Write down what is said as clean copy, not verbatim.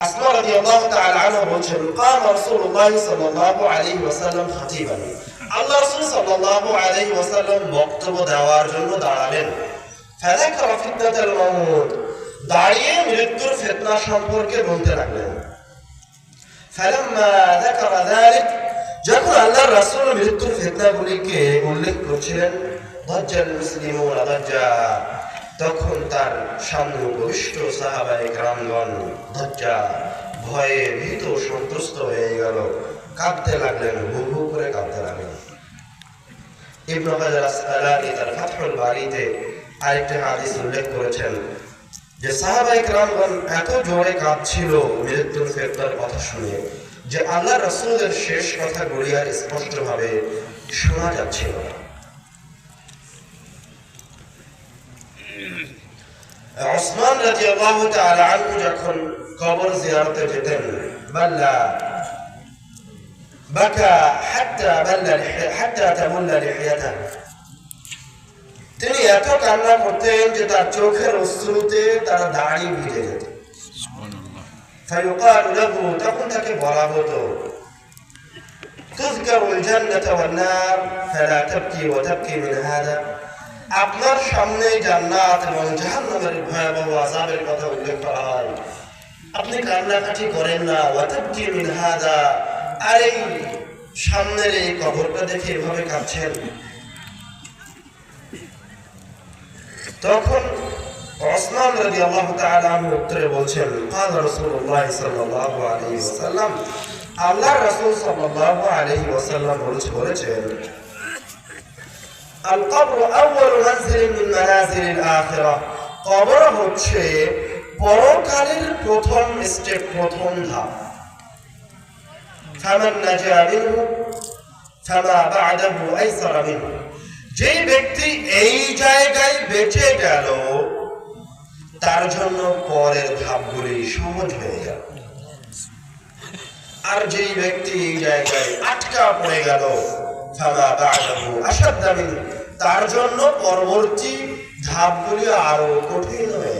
আসমা রাদিয়াল্লাহু তাআলা আনহা বলেন قام رسول الله صلى الله عليه وسلم خطيبا আল্লাহ রাসূল সাল্লাল্লাহু আলাইহি ওয়াসাল্লাম বক্তব্য দেওয়ার জন্য দাঁড়ালেন ফাযাকার ফিতনাতুল মাউত দাঁড়িয়ে মৃত্যুর ফিতনা সম্পর্কে বলতে লাগলেন ফালাম্মা যাকারা যালিক যখন আল্লাহর রাসূল মৃত্যুর ফিতনাগুলিকে উল্লেখ করছিলেন দাজ্জাল মুসলিমুন দাজ্জা তখন তার সামনে উপবিষ্ট সাহাবায়ে কেরামগণ দাজ্জাল ভয়ে ভীত সন্ত্রস্ত হয়ে গেল কাঁদতে লাগলেন হু করে কাঁদতে লাগলেন ইবনে হাজার আসকালানী তার ফাতহুল বারীতে আরেকটি হাদিস উল্লেখ করেছেন যে সাহাবায়ে কেরামগণ এত জোরে কাঁদছিল মৃত্যুর ফিতনার কথা শুনে যে আল্লাহ রাসূলের শেষ কথাগুলি আর স্পষ্টভাবে শোনা যাচ্ছিল না উসমান রাদিয়াল্লাহু তাআলা আনহু যখন কবর জিয়ারতে যেতেন বাকা হাত্তা তামুল্লা লিহিয়াতা তিনি এত কান্না করতেন যে তার চোখের অশ্রুতে তার দাড়ি ভিজে যেত সুবহানাল্লাহ ফায়ুকালু লাহু তখন তাকে বলা হতো তুযকারুল জান্নাত ওয়ান নার ফালা তাবকি ওয়া তাবকি মিন হাদা আপনার সামনে জান্নাত এবং জাহান্নামের ভয়াবহ আযাবের কথা উল্লেখ করা হয় আপনি কান্নাকাটি করেন না ওয়া তাবকি মিন হাদা আর এই সামনের এই কবরটা দেখে এভাবে কাঁদছেন তখন উসমান রাদিয়াল্লাহু তাআলা আনহু উত্তরে বলছেন قال রাসূলুল্লাহ সাল্লাল্লাহু আলাইহি ওয়াসাল্লাম আল্লাহর রাসূল সাল্লাল্লাহু আলাইহি ওয়াসাল্লাম বলেছেন আল কবর আউয়ালু মানজিলিন মিন মানাজিলিল আখিরাহ কবর হচ্ছে পরকালের প্রথম স্টেপ প্রথম ধাপ ফামান নাজা মিনহু ফামা বা'দাহু আইসারা মিনহু যে ব্যক্তি এই জায়গায় বেঁচে গেল তার জন্য পরের ধাপগুলি সহজ হয়ে গেল আর যেই ব্যক্তি এই জায়গায় আটকা পড়ে গেল ফামা বা'দাহু আশাদ্দা মিনহু তার জন্য পরবর্তী ধাপগুলি আরো কঠিন হয়ে